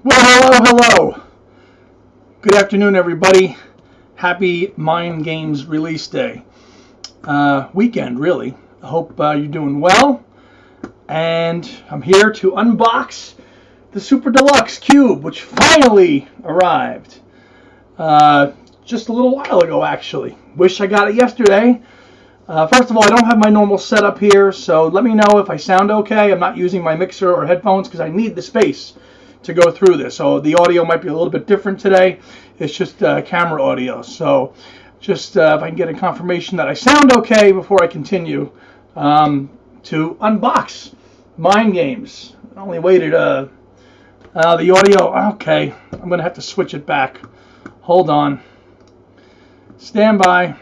Well, hello. Good afternoon, everybody. Happy Mind Games release day. Weekend, really. I hope you're doing well. And I'm here to unbox the Super Deluxe Cube, which finally arrived. Just a little while ago, actually. Wish I got it yesterday. First of all, I don't have my normal setup here, so let me know if I sound okay. I'm not using my mixer or headphones because I need the space to go through this. So the audio might be a little bit different today. It's just camera audio. So just if I can get a confirmation that I sound okay before I continue to unbox Mind Games. I only waited the audio. Okay, I'm going to have to switch it back. Hold on. Stand by.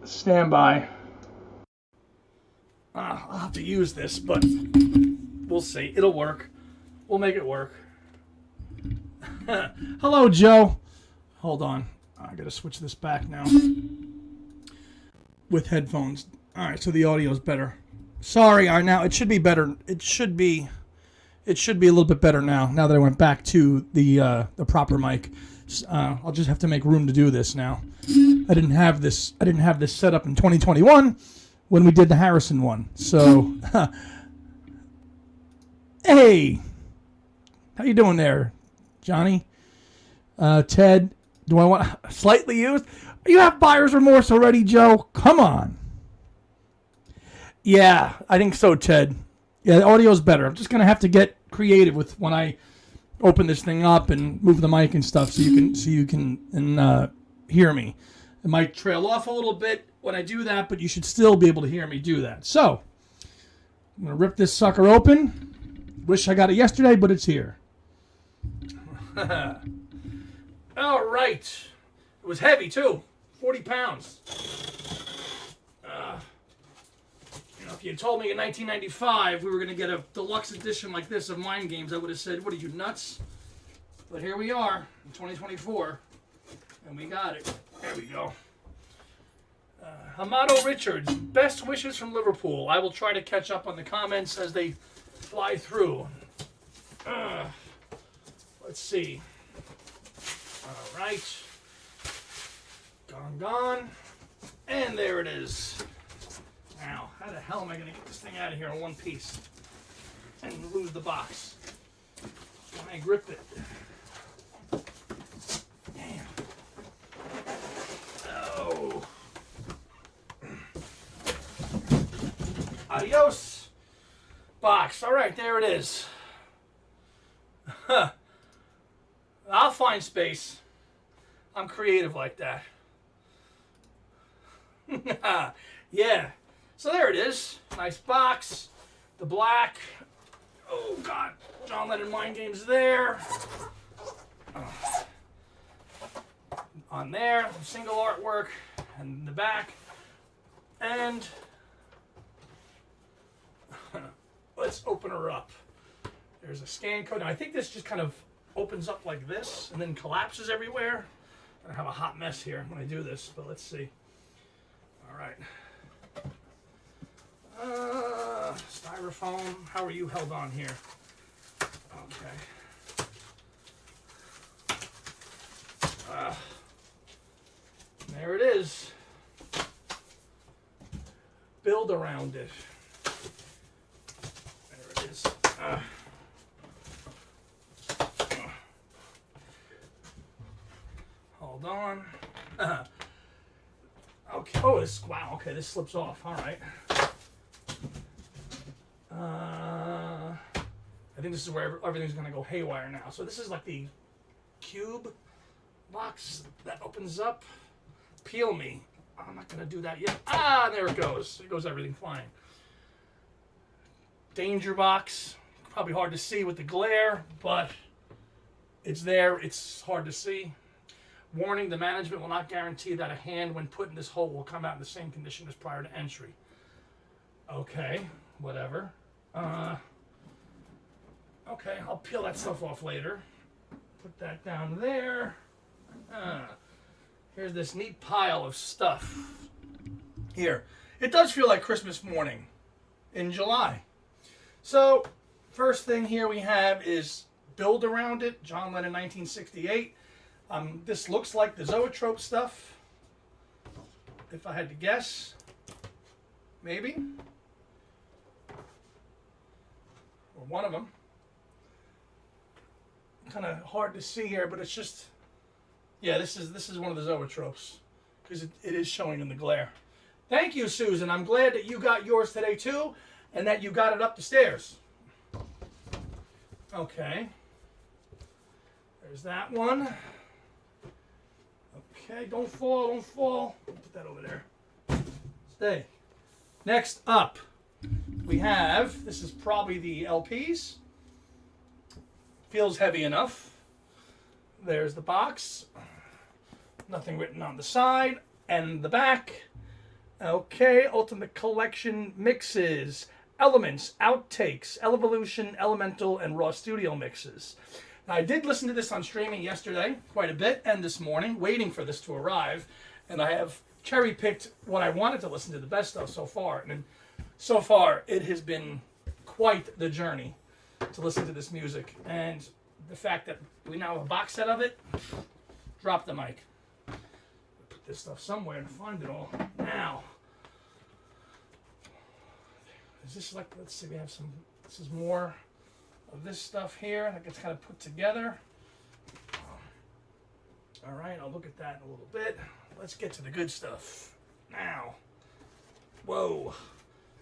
Stand by. I'll have to use this, but we'll see. It'll work. We'll make it work. Hello, Joe. Hold on. I gotta switch this back now. With headphones. Alright, so the audio is better. Sorry, now it should be better. It should be a little bit better now that I went back to the proper mic. I'll just have to make room to do this now. I didn't have this set up in 2021 when we did the Harrison one. So hey, how you doing there, Johnny? Ted, do I want slightly used? You have buyer's remorse already, Joe? Come on. Yeah, I think so, Ted. Yeah, the audio's better. I'm just gonna have to get creative with when I open this thing up and move the mic and stuff, so you can hear me. It might trail off a little bit when I do that, but you should still be able to hear me do that. So I'm gonna rip this sucker open. Wish I got it yesterday, but it's here. All right. It was heavy too. 40 pounds. If you had told me in 1995 we were going to get a deluxe edition like this of Mind Games, I would have said, what are you, nuts? But here we are in 2024, and we got it. There we go. Amato Richards, best wishes from Liverpool. I will try to catch up on the comments as they fly through. Let's see. All right. Gone. And there it is. Now, how the hell am I going to get this thing out of here in one piece and lose the box? When I grip it. Damn. Oh. Adios. Box. All right, there it is. I'll find space. I'm creative like that. Yeah. So there it is. Nice box. The black. Oh, God. John Lennon Mind Games there. On there. Single artwork. And the back. And let's open her up. There's a scan code. Now, I think this just kind of opens up like this and then collapses everywhere. I have a hot mess here when I do this, but let's see. All right. Styrofoam. How are you held on here? Okay. There it is. Build around it. There it is. Hold on. Okay. Oh, wow. Okay, this slips off. All right. I think this is where everything's going to go haywire now. So this is like the cube box that opens up. Peel me. I'm not going to do that yet. There it goes. There goes everything flying. Danger box. Probably hard to see with the glare, but it's there. It's hard to see. Warning, the management will not guarantee that a hand when put in this hole will come out in the same condition as prior to entry. Okay, whatever. Okay, I'll peel that stuff off later. Put that down there. Here's this neat pile of stuff. Here. It does feel like Christmas morning in July. So, First thing here we have is Build Around It, John Lennon 1968. This looks like the Zoetrope stuff, if I had to guess. Maybe. Or one of them. Kind of hard to see here, but it's just, yeah, this is one of the Zoetropes, because it is showing in the glare. Thank you, Susan. I'm glad that you got yours today too, and that you got it up the stairs. Okay. There's that one. Okay, don't fall, don't fall. Put that over there. Stay. Next up, we have, this is probably the LPs. Feels heavy enough. There's the box. Nothing written on the side and the back. Okay, Ultimate Collection mixes, elements, outtakes, Evolution, Elemental, and Raw Studio mixes. Now, I did listen to this on streaming yesterday quite a bit, and this morning, waiting for this to arrive, and I have cherry-picked what I wanted to listen to the best of so far, and so far it has been quite the journey to listen to this music, and the fact that we now have a box set of it. Drop the mic. Put this stuff somewhere to find it all. Now, is this like, let's see, we have some, this is more of this stuff here that gets kind of put together. All right, I'll look at that in a little bit. Let's get to the good stuff now. Whoa,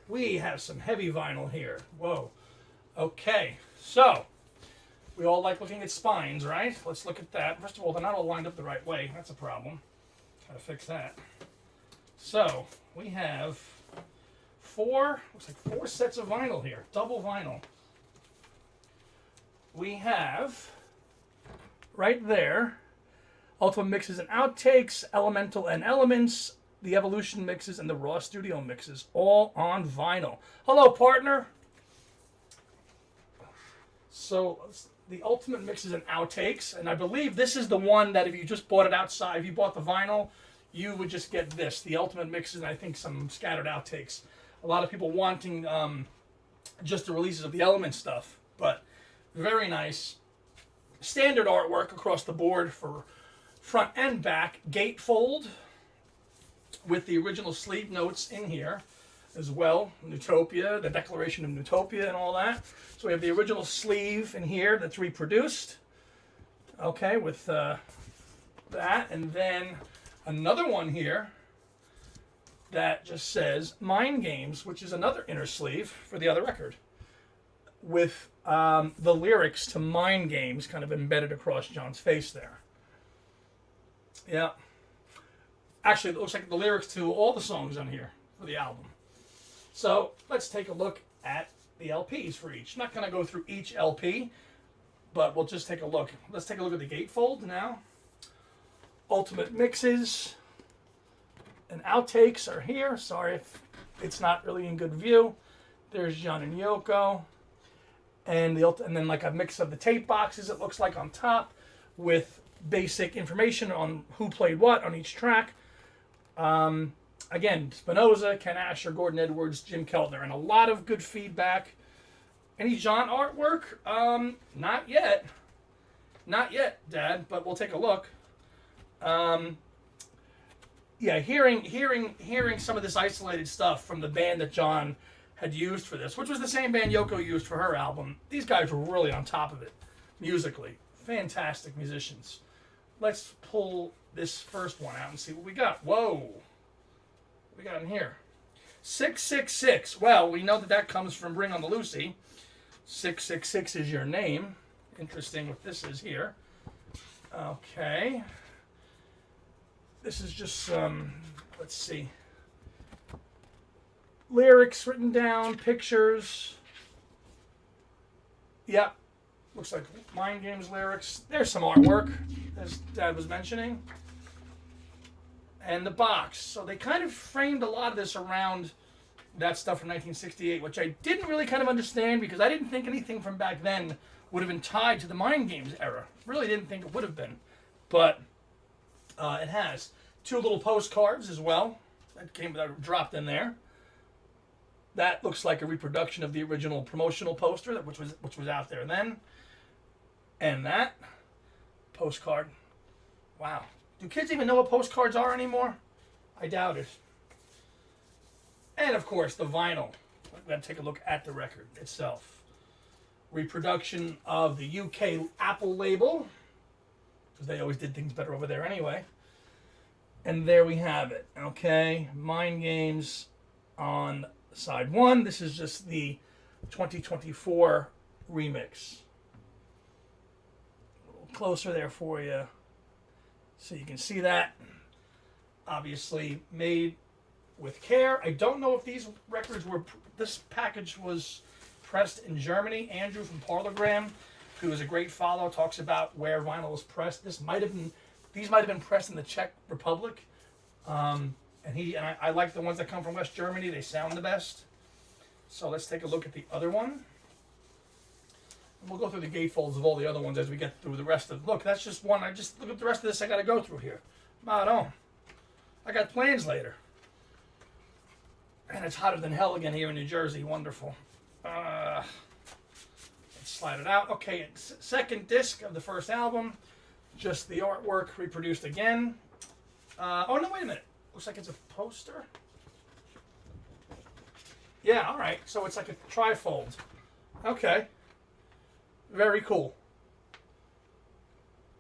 we have some heavy vinyl here. Whoa. Okay, so we all like looking at spines, right? Let's look at that. First of all, they're not all lined up the right way. That's a problem. Gotta fix that. So we have looks like four sets of vinyl here, double vinyl. We have right there Ultimate Mixes and Outtakes, Elemental and Elements, the Evolution mixes, and the Raw Studio mixes, all on vinyl. Hello, partner. So the Ultimate Mixes and Outtakes, and I believe this is the one that if you just bought it outside, if you bought the vinyl, you would just get this, the Ultimate Mixes, and I think some scattered outtakes. A lot of people wanting just the releases of the Element stuff, but very nice. Standard artwork across the board for front and back, gatefold with the original sleeve notes in here as well. Nutopia, the Declaration of Nutopia and all that. So we have the original sleeve in here that's reproduced. Okay, with that. And then another one here that just says Mind Games, which is another inner sleeve for the other record, with the lyrics to Mind Games kind of embedded across John's face there. Yeah. Actually, it looks like the lyrics to all the songs on here for the album. So let's take a look at the LPs for each. Not going to go through each LP, but we'll just take a look. Let's take a look at the gatefold now. Ultimate Mixes and Outtakes are here. Sorry if it's not really in good view. There's John and Yoko. And then like a mix of the tape boxes, it looks like, on top, with basic information on who played what on each track. Again, Spinoza, Ken Asher, Gordon Edwards, Jim Keltner, and a lot of good feedback. Any John artwork? Not yet. Not yet, Dad, but we'll take a look. Yeah, hearing some of this isolated stuff from the band that John had used for this, which was the same band Yoko used for her album. These guys were really on top of it musically. Fantastic musicians. Let's pull this first one out and see what we got. Whoa. What we got in here? 666. Well, we know that comes from Bring on the Lucy. 666 is your name. Interesting what this is here. Okay. This is just some, let's see, lyrics written down, pictures. Yep. Looks like Mind Games lyrics. There's some artwork, as Dad was mentioning. And the box. So they kind of framed a lot of this around that stuff from 1968, which I didn't really kind of understand because I didn't think anything from back then would have been tied to the Mind Games era. Really didn't think it would have been. But it has. 2 little postcards as well that dropped in there. That looks like a reproduction of the original promotional poster, which was out there then. And that postcard. Wow. Do kids even know what postcards are anymore? I doubt it. And of course, the vinyl. We're going to take a look at the record itself. Reproduction of the UK Apple label, because they always did things better over there anyway. And there we have it. Okay, Mind Games on side 1. This is just the 2024 remix. A little closer there for you, so you can see that. Obviously made with care. I don't know if these records were. This package was pressed in Germany. Andrew from Parlogram, who is a great follow, talks about where vinyl was pressed. These might have been pressed in the Czech Republic. And I like the ones that come from West Germany. They sound the best. So let's take a look at the other one. And we'll go through the gatefolds of all the other ones as we get through the rest of. Look, that's just one. Look at the rest of this I got to go through here. I got plans later. And it's hotter than hell again here in New Jersey. Wonderful. Let's slide it out. Okay, second disc of the first album. Just the artwork reproduced again. Oh, no, wait a minute. Looks like it's a poster. Yeah, all right. So it's like a trifold. Okay. Very cool.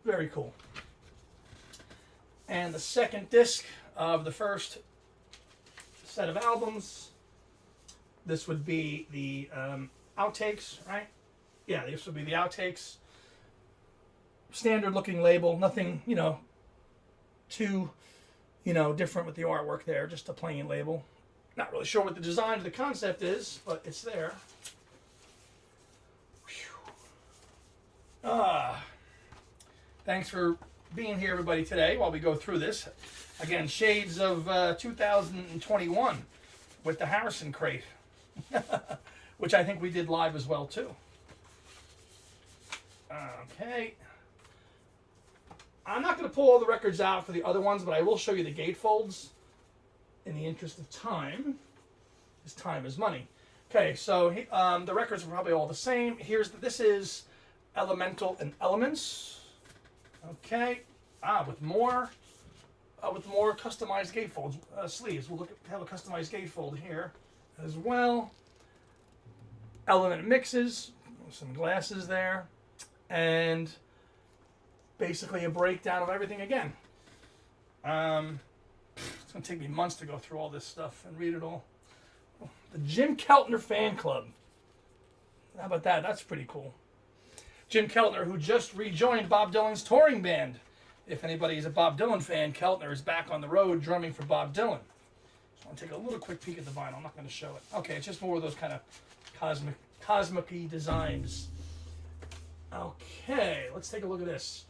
Very cool. And the second disc of the first set of albums. This would be the outtakes, right? Yeah, this would be the outtakes. Standard looking label, nothing, too, different with the artwork there, just a plain label. Not really sure what the design of the concept is, but it's there. Thanks for being here, everybody, today while we go through this. Again, shades of 2021 with the Harrison crate, which I think we did live as well, too. Okay. I'm not going to pull all the records out for the other ones, but I will show you the gatefolds in the interest of time. Because time is money. Okay, so the records are probably all the same. This is Elemental and Elements. Okay, with more customized gatefolds, sleeves. We'll have a customized gatefold here as well. Element mixes, some glasses there, and basically a breakdown of everything again. It's going to take me months to go through all this stuff and read it all. The Jim Keltner Fan Club. How about that? That's pretty cool. Jim Keltner, who just rejoined Bob Dylan's touring band. If anybody's a Bob Dylan fan, Keltner is back on the road drumming for Bob Dylan. Just want to take a little quick peek at the vinyl. I'm not going to show it. Okay, it's just more of those kind of cosmic-y designs. Okay, let's take a look at this.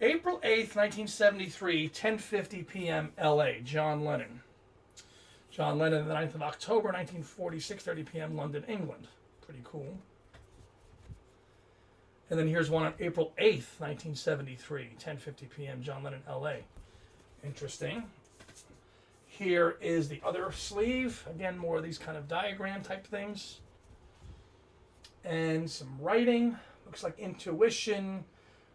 April 8th, 1973, 10:50 p.m. L.A., John Lennon. John Lennon, the 9th of October, 1940, 6:30 p.m. London, England. Pretty cool. And then here's one on April 8th, 1973, 10:50 p.m. John Lennon, L.A. Interesting. Here is the other sleeve. Again, more of these kind of diagram type things. And some writing. Looks like intuition.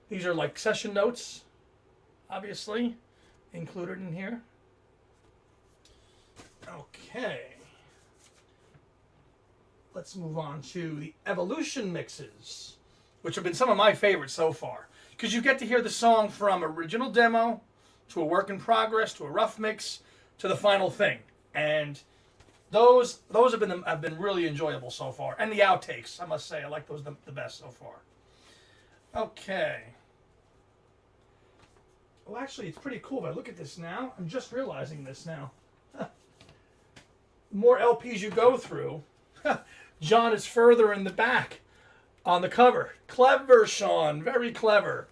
These are like session notes, obviously, included in here. Okay. Let's move on to the Evolution mixes, which have been some of my favorites so far. Because you get to hear the song from original demo, to a work in progress, to a rough mix, to the final thing. And those have been really enjoyable so far. And the outtakes, I must say, I like those the best so far. Okay. Well, actually, it's pretty cool. If I look at this now, I'm just realizing this now. More LPs you go through, John is further in the back on the cover. Clever, Sean. Very clever.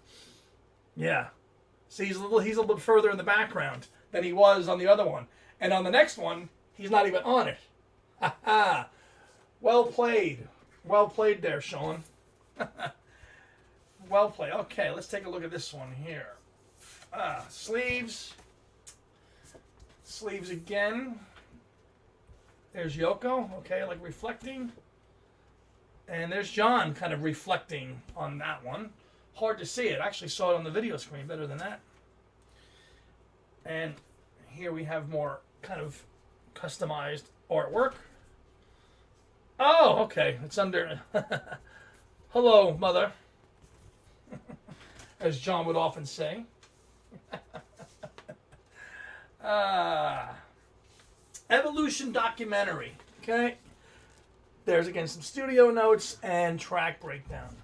Yeah. See, he's a little bit further in the background than he was on the other one. And on the next one, he's not even on it. Ha ha. Well played. Well played there, Sean. Well played. Okay, let's take a look at this one here. Sleeves. Sleeves again. There's Yoko, okay, like reflecting. And there's John kind of reflecting on that one. Hard to see it. I actually saw it on the video screen better than that. And here we have more kind of customized artwork. Oh, okay. It's under... Hello, mother. As John would often say. Evolution documentary. Okay. There's again some studio notes and track breakdown.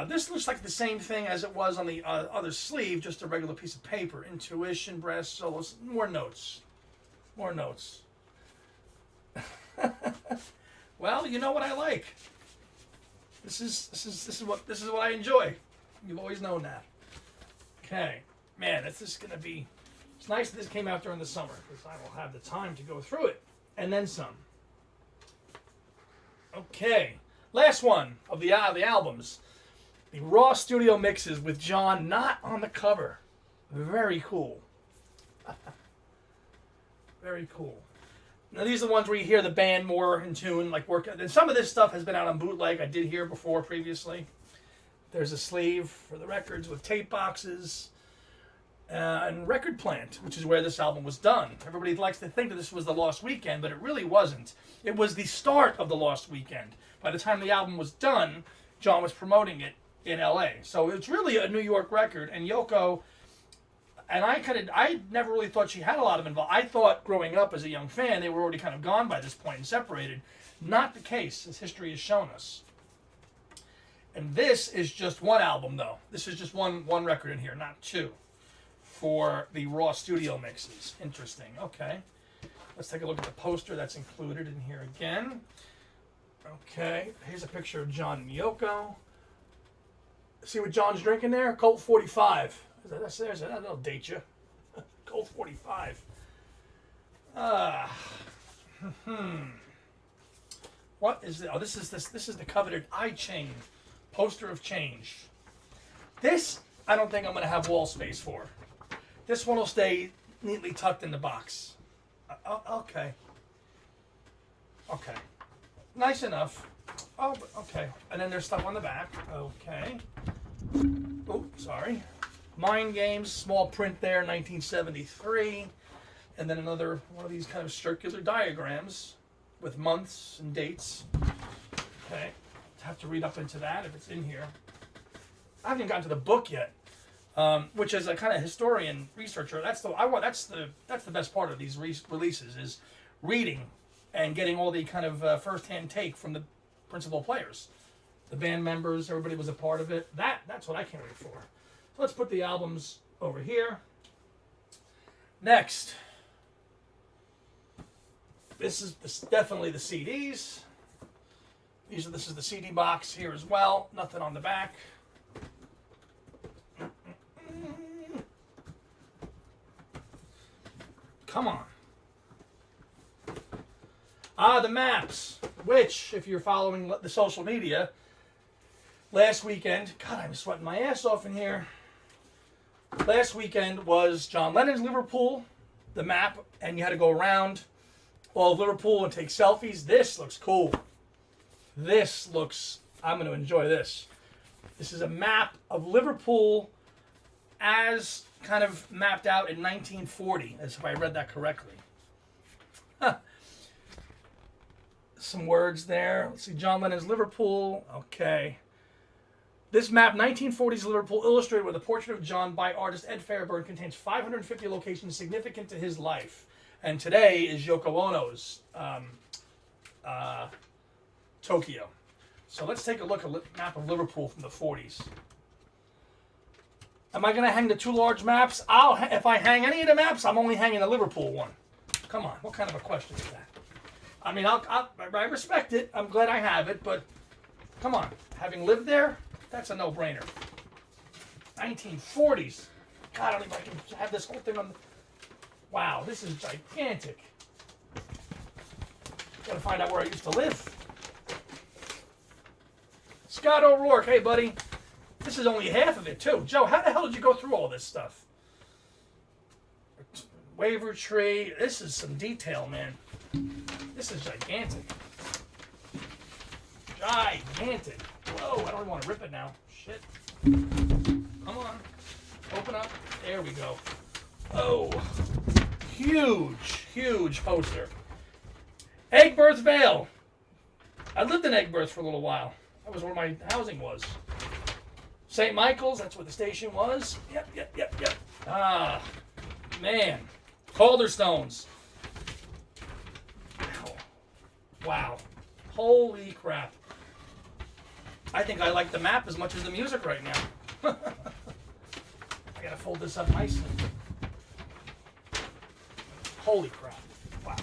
This looks like the same thing as it was on the other sleeve, just a regular piece of paper. Intuition, brass solos, more notes. More notes. Well, you know what I like. This is what I enjoy. You've always known that. Okay, man, this is gonna be. It's nice that this came out during the summer because I will have the time to go through it and then some. Okay, last one of the albums, the raw studio mixes with John not on the cover. Very cool. Very cool. Now these are the ones where you hear the band more in tune, like work. And some of this stuff has been out on bootleg. I did hear before previously. There's a sleeve for the records with tape boxes and record plant, which is where this album was done. Everybody likes to think that this was the Lost Weekend, but it really wasn't. It was the start of the Lost Weekend. By the time the album was done, John was promoting it in LA. So it's really a New York record, and Yoko. And I never really thought she had a lot of involvement. I thought growing up as a young fan, they were already kind of gone by this point and separated. Not the case, as history has shown us. And this is just one album, though. This is just one record in here, not two, for the raw studio mixes. Interesting. Okay. Let's take a look at the poster that's included in here again. Okay. Here's a picture of John and Yoko. See what John's drinking there? Colt 45. That'll date you. Colt 45. What is it? Oh, this is the coveted eye chain poster of change. This I don't think I'm going to have wall space for. This one will stay neatly tucked in the box. Okay. Okay. Nice enough. Oh, okay. And then there's stuff on the back. Okay. Oh, sorry. Mind Games, small print there, 1973. And then another one of these kind of circular diagrams with months and dates. Okay. Have to read up into that if it's in here. I haven't gotten to the book yet, which is a kind of historian researcher. That's the best part of these releases is reading and getting all the kind of first-hand take from the principal players, the band members. Everybody was a part of it. That's what I can't wait for. So let's put the albums over here. Next, this is definitely the CDs. This is the CD box here as well. Nothing on the back. Come on. The maps, which, if you're following the social media, last weekend, God, I'm sweating my ass off in here. Last weekend was John Lennon's Liverpool, the map, and you had to go around all of Liverpool and take selfies. This looks cool. I'm going to enjoy this. This is a map of Liverpool as kind of mapped out in 1940, as if I read that correctly. Huh. Some words there. Let's see, John Lennon's Liverpool. Okay. This map, 1940s Liverpool, illustrated with a portrait of John by artist Ed Fairburn, contains 550 locations significant to his life. And today is Yoko Ono's Tokyo. So let's take a look at a map of Liverpool from the 40s. Am I going to hang the two large maps? If I hang any of the maps, I'm only hanging the Liverpool one. Come on, what kind of a question is that? I mean, I respect it. I'm glad I have it, but come on. Having lived there, that's a no-brainer. 1940s. God, I don't know if I can have this whole thing on. Wow, this is gigantic. Gotta find out where I used to live. Scott O'Rourke, hey buddy. This is only half of it too. Joe, how the hell did you go through all this stuff? Waiver tree. This is some detail, man. This is gigantic. Gigantic. Whoa, I don't even want to rip it now. Shit. Come on. Open up. There we go. Oh. Huge, huge poster. Eggbirth Vale. I lived in Eggbirth for a little while. That was where my housing was. St. Michael's, that's where the station was. Yep. Ah, man. Calderstones. Wow. Holy crap. I think I like the map as much as the music right now. I gotta fold this up nicely. Holy crap. Wow.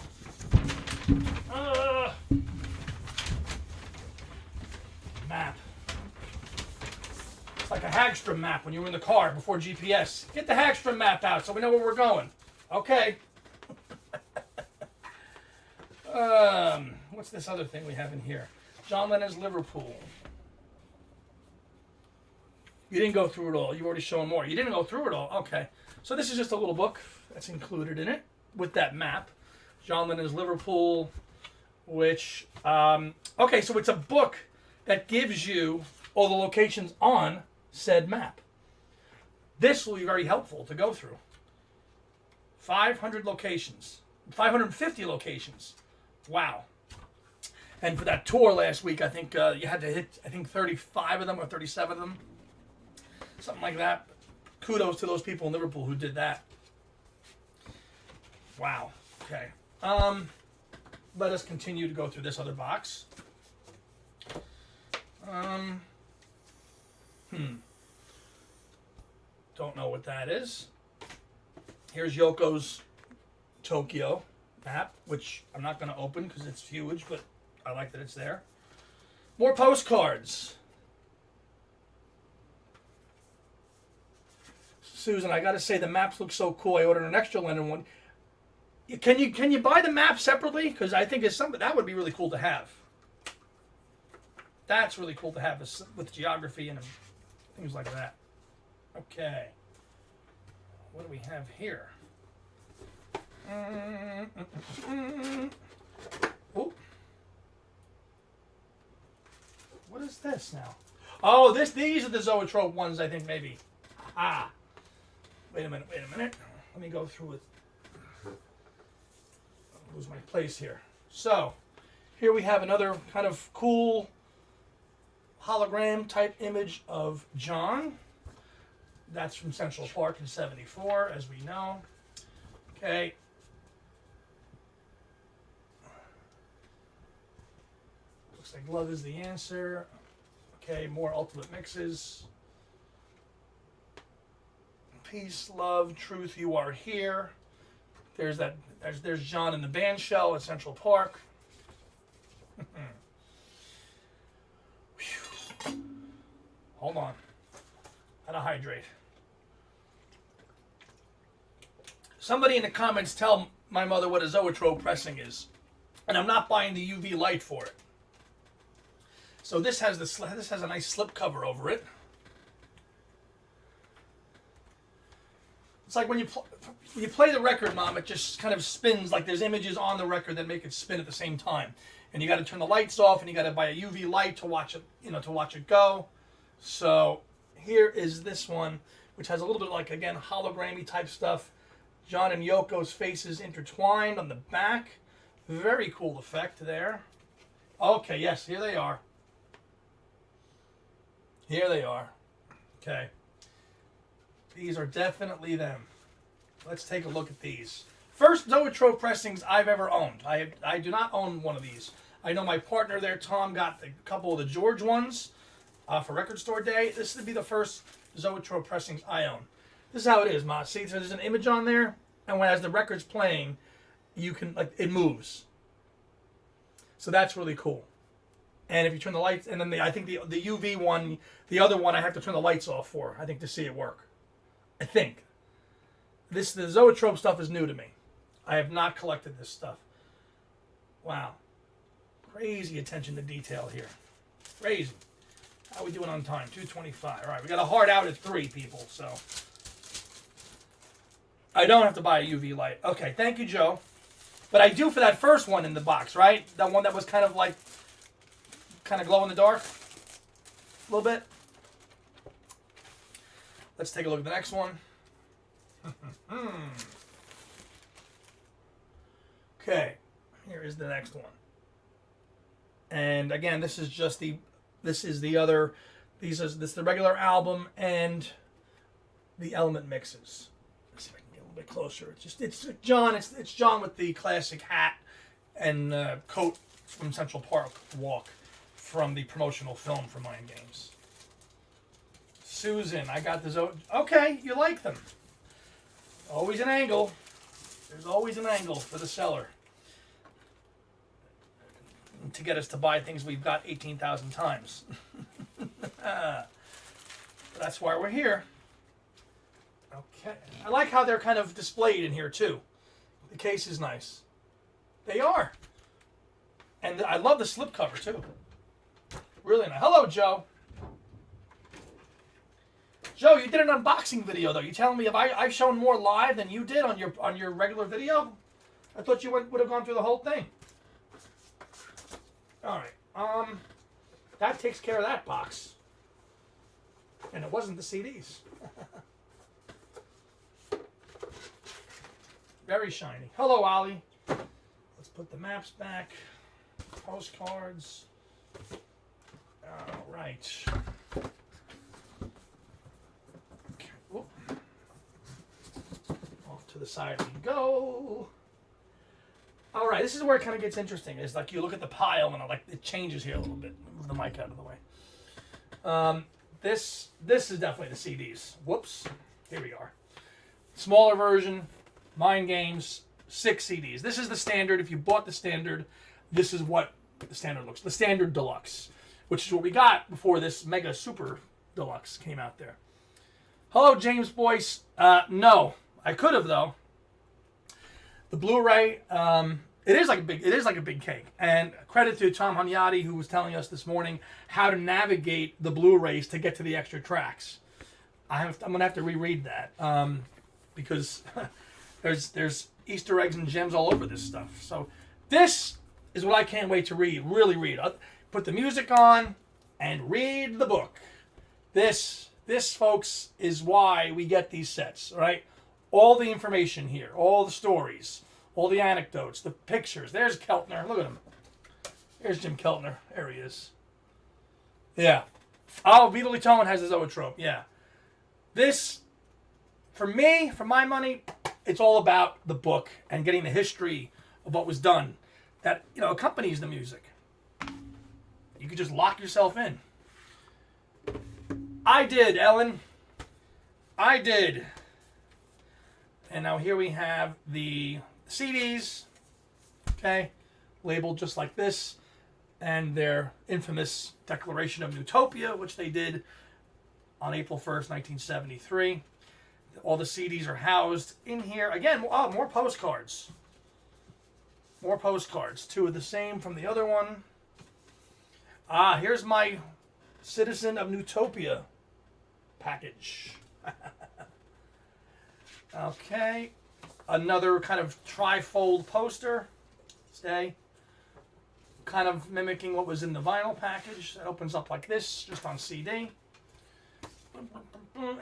Map. It's like a Hagstrom map when you were in the car before GPS. Get the Hagstrom map out so we know where we're going. Okay. What's this other thing we have in here? John Lennon's Liverpool. You didn't go through it all. You've already shown more. You didn't go through it all. Okay. So this is just a little book that's included in it with that map. John Lennon's Liverpool, which, okay, so it's a book that gives you all the locations on said map. This will be very helpful to go through. 500 locations. 550 locations. Wow. And for that tour last week, I think you had to hit, 35 of them or 37 of them. Something like that. Kudos to those people in Liverpool who did that. Wow. Okay. Let us continue to go through this other box. Don't know what that is. Here's Yoko's Tokyo map, which I'm not going to open because it's huge, but I like that it's there. More postcards. Susan, I got to say the maps look so cool. I ordered an extra Lennon one. Can you buy the map separately? Because I think it's something that would be really cool to have. That's really cool to have with geography and things like that. Okay. What do we have here? Oh. What is this now? Oh, these are the Zoetrope ones, I think, maybe. Ah. Wait a minute. Let me go through it. I'll lose my place here. So, here we have another kind of cool hologram type image of John. That's from Central Park in '74, as we know. Okay. Looks like love is the answer. Okay, more ultimate mixes. Peace, love, truth, you are here. There's that. There's John in the band shell at Central Park. Hold on. Gotta hydrate. Somebody in the comments tell my mother what a Zoetrope pressing is, and I'm not buying the UV light for it. So this has a nice slip cover over it. It's like when you play the record, Mom, it just kind of spins like there's images on the record that make it spin at the same time. And you got to turn the lights off, and you got to buy a UV light to watch it, to watch it go. So here is this one, which has a little bit like, again, hologrammy type stuff. John and Yoko's faces intertwined on the back. Very cool effect there. Okay, yes, here they are. Here they are. Okay. These are definitely them. Let's take a look at these. First Zoetrope pressings I've ever owned. I do not own one of these. I know my partner there, Tom, got a couple of the George ones for Record Store Day. This would be the first Zoetrope pressings I own. This is how it is, Ma. See, so there's an image on there, and as the record's playing, you can, it moves. So that's really cool. And if you turn the lights, and then I think the UV one, the other one, I have to turn the lights off for, I think, to see it work. I think. The Zoetrope stuff is new to me. I have not collected this stuff. Wow. Crazy attention to detail here. Crazy. How are we doing on time? 2:25. All right, we got a hard out at 3, people, so. I don't have to buy a UV light. Okay, thank you, Joe. But I do for that first one in the box, right? That one that was kind of like, kind of glow in the dark. A little bit. Let's take a look at the next one. Okay, here is the next one. And again, this is the regular album and the element mixes. Let's see if I can get a little bit closer. It's John with the classic hat and coat from Central Park walk from the promotional film for Mind Games. Susan, I got the Zoetrope. Okay, you like them. Always an angle. There's always an angle for the seller to get us to buy things we've got 18,000 times. That's why we're here. Okay. I like how they're kind of displayed in here too. The case is nice. They are. And I love the slipcover too. Really nice. Hello, Joe. Joe, you did an unboxing video though. You telling me if I've shown more live than you did on your regular video? I thought you would have gone through the whole thing. All right. That takes care of that box. And it wasn't the CDs. Very shiny. Hello, Ollie. Let's put the maps back. Postcards. All right. Okay. Whoop. Off to the side we go. All right, this is where it kind of gets interesting. It's like you look at the pile and it changes here a little bit. Move the mic out of the way. This is definitely the CDs. Whoops. Here we are. Smaller version, Mind Games, 6 CDs. This is the standard. If you bought the standard, this is what the standard looks. The standard deluxe, which is what we got before this mega super deluxe came out there. Hello, James Boyce. No, I could have though. The Blu-ray, it is like a big cake. And credit to Tom Hunyadi, who was telling us this morning how to navigate the Blu-rays to get to the extra tracks. I'm gonna have to reread that because there's Easter eggs and gems all over this stuff. So this is what I can't wait to read. Really read. I'll put the music on and read the book. This, folks, is why we get these sets. All right. All the information here, all the stories, all the anecdotes, the pictures. There's Keltner. Look at him. There's Jim Keltner. There he is. Yeah. Oh, Vito Litone has his Zoetrope. Yeah. This, for me, for my money, it's all about the book and getting the history of what was done that, accompanies the music. You could just lock yourself in. I did, Ellen. I did. And now here we have the CDs, okay, labeled just like this, and their infamous Declaration of Nutopia, which they did on April 1st, 1973. All the CDs are housed in here. Again, more postcards. More postcards. 2 of the same from the other one. Here's my Citizen of Nutopia package. Okay, another kind of tri-fold poster. Stay. Kind of mimicking what was in the vinyl package. It opens up like this, just on CD.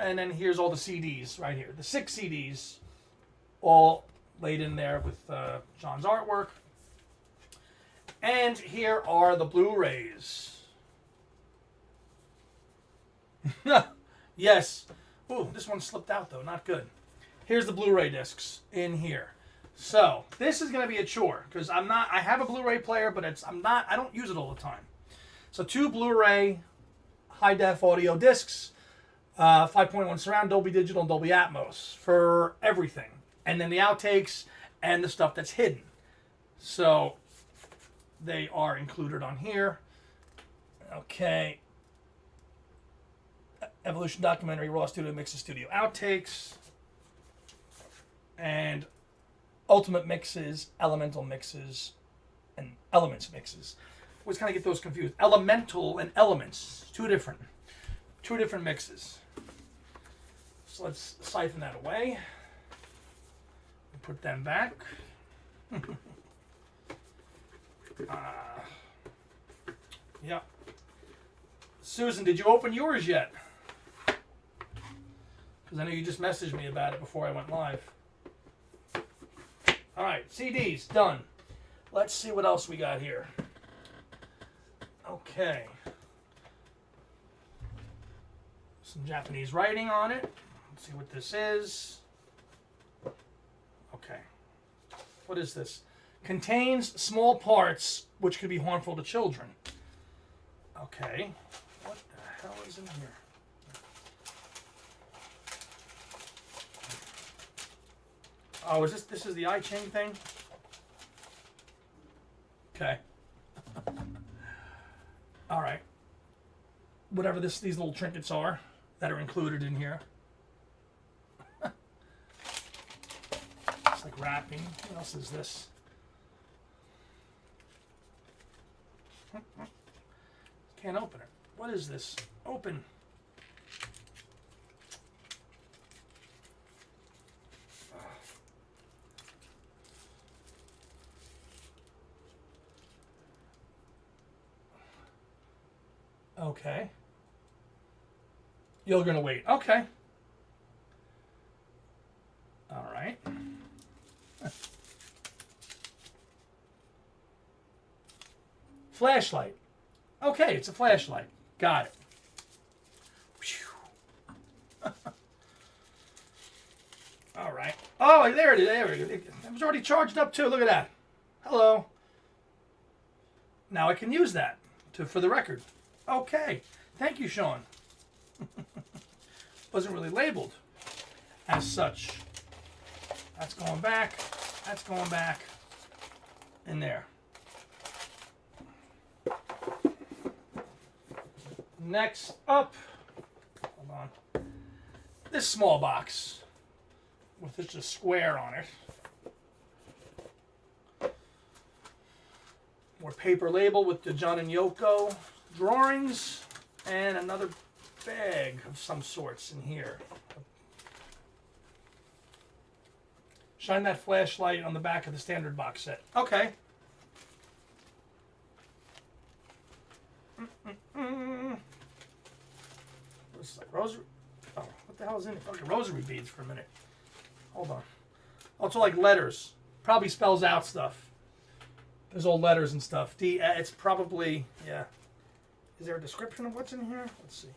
And then here's all the CDs right here. The 6 CDs, all laid in there with John's artwork. And here are the Blu-rays. Yes. Ooh, this one slipped out though. Not good. Here's the Blu-ray discs in here. So this is going to be a chore because I have a Blu-ray player, but I don't use it all the time. So 2 Blu-ray high def audio discs, 5.1 surround, Dolby Digital, and Dolby Atmos for everything. And then the outtakes and the stuff that's hidden. So they are included on here. Okay. Evolution documentary, raw studio mixes, studio outtakes. And ultimate mixes, elemental mixes, and elements mixes. Always kind of get those confused. Elemental and elements, two different mixes. So let's siphon that away. Put them back. Yeah. Susan, did you open yours yet? Because I know you just messaged me about it before I went live. All right, CDs, done. Let's see what else we got here. Okay. Some Japanese writing on it. Let's see what this is. Okay. What is this? Contains small parts which could be harmful to children. Okay. What the hell is in here? Oh, is this is the I-Ching thing? Okay. All right. Whatever these little trinkets are that are included in here. It's like wrapping. What else is this? Can't open it. What is this? Open. Okay. You're going to wait. Okay. All right. Flashlight. Okay, it's a flashlight. Got it. All right. Oh, there it is. There it is. It was already charged up too. Look at that. Hello. Now I can use that for the record. Okay. Thank you, Sean. Wasn't really labeled as such. That's going back. That's going back. In there. Next up, hold on, this small box with just a square on it. More paper label with the John and Yoko drawings and another bag of some sorts in here. Shine that flashlight on the back of the standard box set. Okay. This is like rosary. Oh, what the hell is in it? Okay, rosary beads for a minute. Hold on. Also like letters. Probably spells out stuff. There's old letters and stuff. It's probably, yeah. Is there a description of what's in here? Let's see.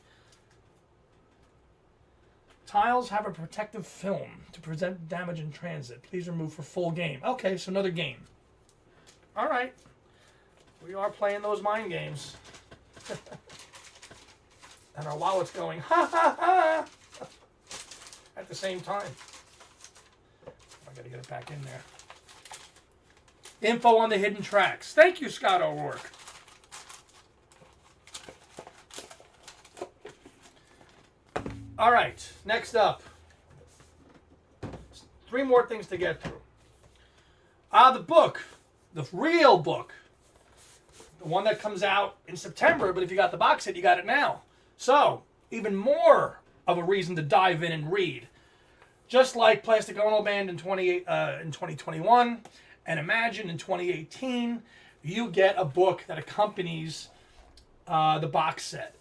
Tiles have a protective film to prevent damage in transit. Please remove for full game. Okay, so another game. All right. We are playing those mind games. And our wallet's going, ha ha ha, at the same time. I gotta get it back in there. Info on the hidden tracks. Thank you, Scott O'Rourke. All right, next up. 3 more things to get through. The book, the real book. The one that comes out in September, but if you got the box set, you got it now. So, even more of a reason to dive in and read. Just like Plastic Ono Band in 2021 and Imagine in 2018, you get a book that accompanies the box set,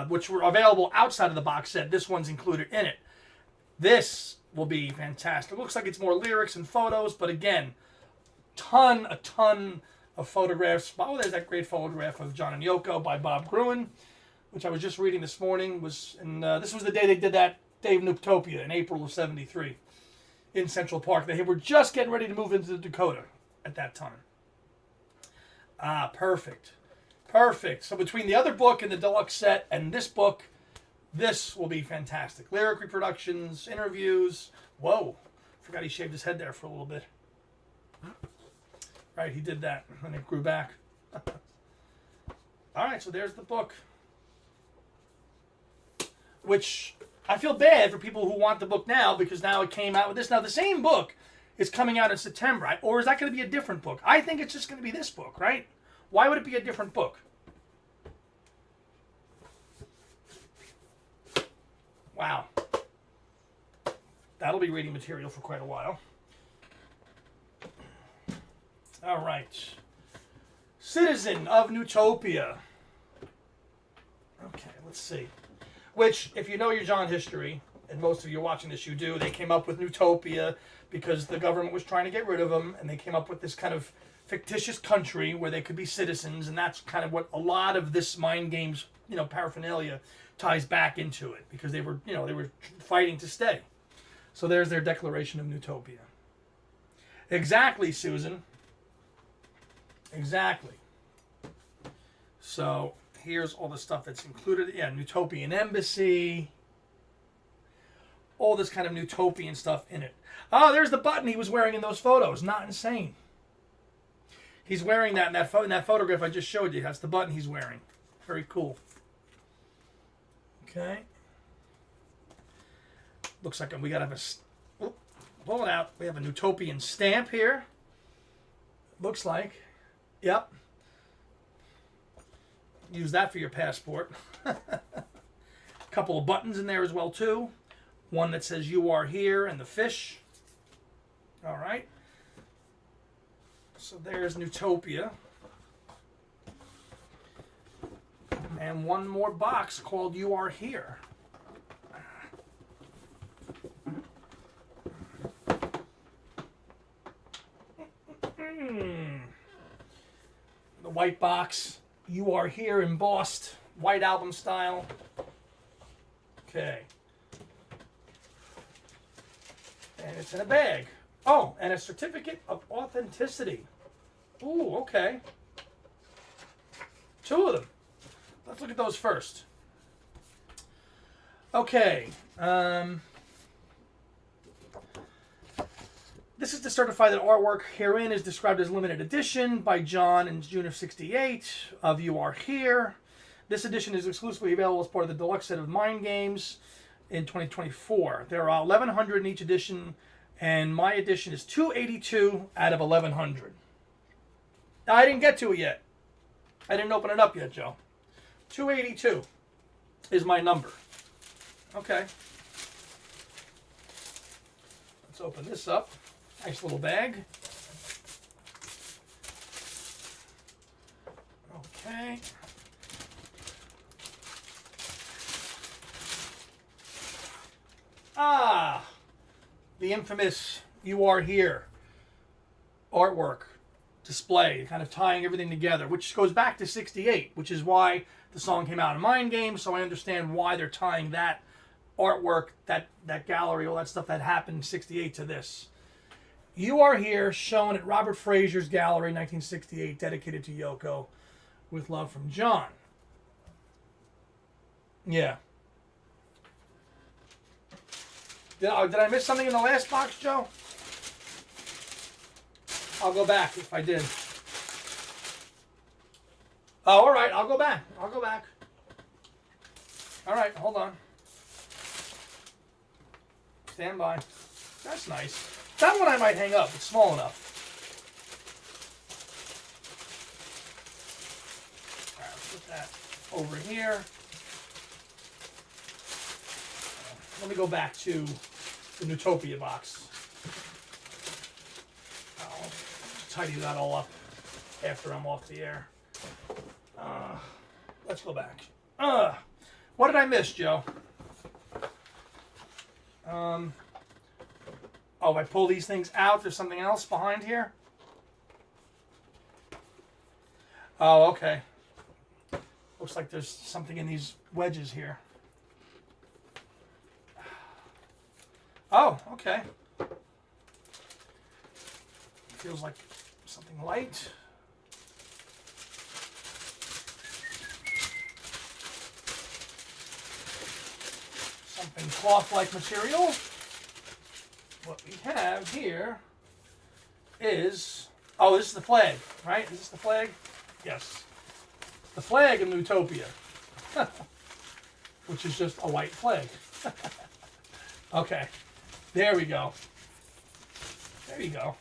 which were available outside of the box set. This one's included in it. This will be fantastic. It looks like it's more lyrics and photos, but again, a ton of photographs. Oh, there's that great photograph of John and Yoko by Bob Gruen, which I was just reading this morning. This was the day they did that Dave Nutopia in April of '73 in Central Park. They were just getting ready to move into the Dakota at that time. Perfect. Perfect. So between the other book and the deluxe set and this book, this will be fantastic. Lyric reproductions, interviews. Whoa. Forgot he shaved his head there for a little bit. Right, he did that and it grew back. All right, so there's the book. Which I feel bad for people who want the book now because now it came out with this. Now the same book is coming out in September, right? Or is that going to be a different book? I think it's just going to be this book, right? Why would it be a different book? Wow. That'll be reading material for quite a while. All right. Citizen of Nutopia. Okay, let's see. Which, if you know your John history, and most of you watching this you do, they came up with Nutopia because the government was trying to get rid of them, and they came up with this kind of fictitious country where they could be citizens, and that's kind of what a lot of this mind games, paraphernalia ties back into it, because they were fighting to stay. So there's their declaration of Nutopia. Exactly, Susan. Exactly. So here's all the stuff that's included. Yeah, Nutopian Embassy. All this kind of Nutopian stuff in it. Oh, there's the button he was wearing in those photos. Not insane. He's wearing that in that photograph I just showed you. That's the button he's wearing. Very cool. Okay. Looks like we got to have a... pull it out. We have a Nutopian stamp here. Looks like. Yep. Use that for your passport. A couple of buttons in there as well, too. One that says "You are here" and the fish. All right. So there's Nutopia. And one more box called "You Are Here." The white box, "You Are Here" embossed, white album style. Okay. And it's in a bag. Oh, and a certificate of authenticity. Ooh, okay. Two of them. Let's look at those first. Okay. This is to certify that artwork herein is described as limited edition by John in June of '68 of "You Are Here." This edition is exclusively available as part of the deluxe set of Mind Games in 2024. There are 1,100 in each edition, and my edition is 282 out of 1,100. Now, I didn't get to it yet. I didn't open it up yet, Joe. 282 is my number. Okay. Let's open this up. Nice little bag. Okay. Ah, the infamous "You Are Here" artwork display, kind of tying everything together, which goes back to '68, which is why the song came out in Mind Games, so I understand why they're tying that artwork, that gallery, all that stuff that happened in '68 to this. "You Are Here," shown at Robert Frazier's gallery, 1968, dedicated to Yoko, with love from John. Yeah. Did I miss something in the last box, Joe? I'll go back if I did. Oh, all right. I'll go back. I'll go back. All right. Hold on. Stand by. That's nice. That one I might hang up. It's small enough. All right. Let's put that over here. Let me go back to the Nutopia box. I'll tidy that all up after I'm off the air. Let's go back. What did I miss, Joe? Oh, if I pull these things out, there's something else behind here? Oh, okay. Looks like there's something in these wedges here. Oh, okay. Feels like something light. Something cloth-like material. What we have here is... Oh, this is the flag, right? Is this the flag? Yes. The flag of Nutopia. Which is just a white flag. Okay. There we go. There you go.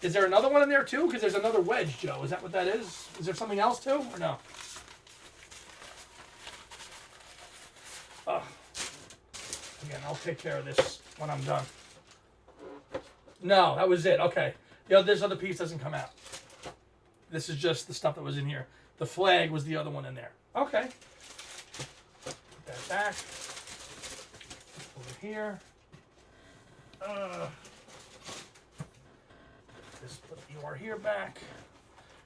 Is there another one in there too? Because there's another wedge, Joe. Is that what that is? Is there something else too, or no? Again, I'll take care of this when I'm done. No, that was it. Okay. This other piece doesn't come out. This is just the stuff that was in here. The flag was the other one in there. Okay. Put that back. Over here. Just put your here back.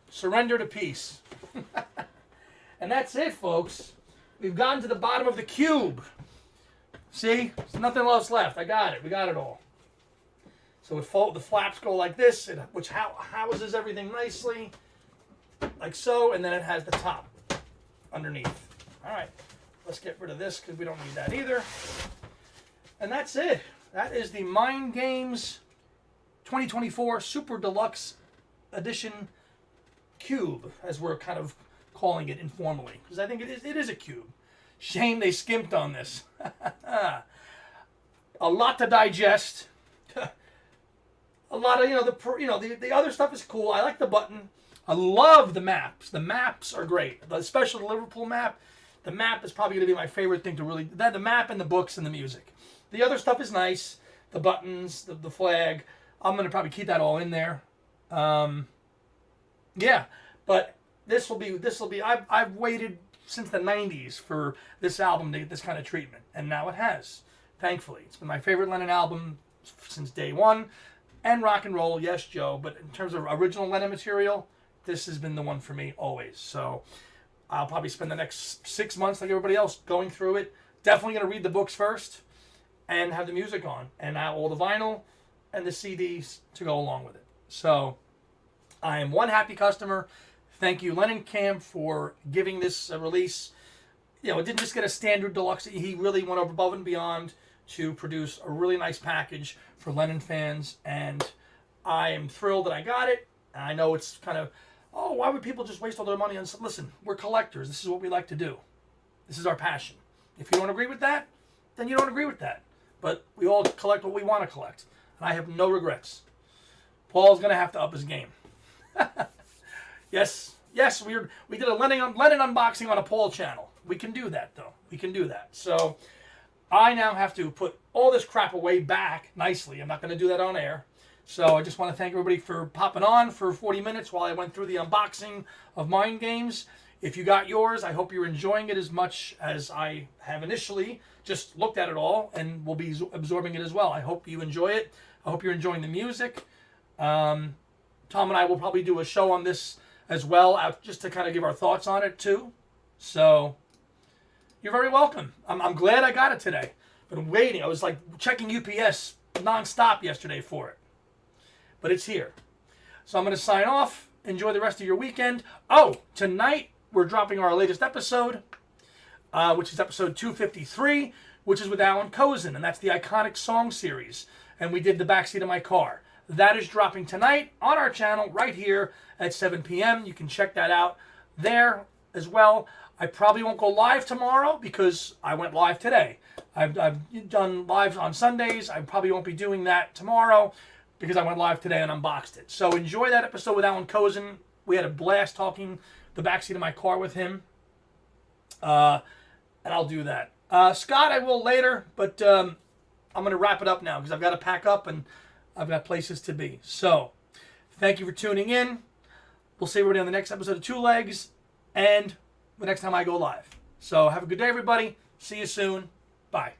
Surrender to peace. And that's it, folks. We've gotten to the bottom of the cube. See? There's nothing else left. I got it. We got it all. So the flaps go like this, which houses everything nicely, like so, and then it has the top underneath. All right, let's get rid of this because we don't need that either. And that's it. That is the Mind Games 2024 Super Deluxe Edition Cube, as we're kind of calling it informally, because I think it is a cube. Shame they skimped on this. A lot to digest. A lot of the other stuff is cool. I like the button. I love the maps. The maps are great, especially the Liverpool map. The map is probably going to be my favorite thing to really. The map and the books and the music. The other stuff is nice. The buttons, the flag. I'm going to probably keep that all in there. Yeah, but this will be. I've waited since the 90s for this album to get this kind of treatment, and now it has. Thankfully, it's been my favorite Lennon album since day one. And rock and roll, yes, Joe. But in terms of original Lennon material, this has been the one for me always. So I'll probably spend the next 6 months, like everybody else, going through it. Definitely going to read the books first and have the music on. And now all the vinyl and the CDs to go along with it. So I am one happy customer. Thank you, Lennon Camp, for giving this a release. It didn't just get a standard deluxe. He really went above and beyond to produce a really nice package for Lennon fans, and I am thrilled that I got it. And I know it's kind of, why would people just waste all their money on something? Listen, we're collectors. This is what we like to do. This is our passion. If you don't agree with that, then you don't agree with that. But we all collect what we want to collect, and I have no regrets. Paul's going to have to up his game. Yes, we did a Lennon unboxing on a Paul channel. We can do that, though. We can do that. So I now have to put all this crap away back nicely. I'm not going to do that on air. So I just want to thank everybody for popping on for 40 minutes while I went through the unboxing of Mind Games. If you got yours, I hope you're enjoying it as much as I have initially. Just looked at it all and will be absorbing it as well. I hope you enjoy it. I hope you're enjoying the music. Tom and I will probably do a show on this as well, just to kind of give our thoughts on it too. So you're very welcome. I'm glad I got it today. Been waiting. I was like checking UPS nonstop yesterday for it. But it's here. So I'm going to sign off. Enjoy the rest of your weekend. Oh, tonight we're dropping our latest episode, which is episode 253, which is with Alan Kozin, and that's the iconic song series. And we did The Backseat of My Car. That is dropping tonight on our channel right here at 7 p.m. You can check that out there as well. I probably won't go live tomorrow because I went live today. I've done lives on Sundays. I probably won't be doing that tomorrow because I went live today and unboxed it. So enjoy that episode with Alan Kozin. We had a blast talking the backseat of my car with him. And I'll do that. Scott, I will later, but I'm going to wrap it up now because I've got to pack up and I've got places to be. So thank you for tuning in. We'll see everybody on the next episode of Two Legs and the next time I go live. So have a good day, everybody. See you soon. Bye.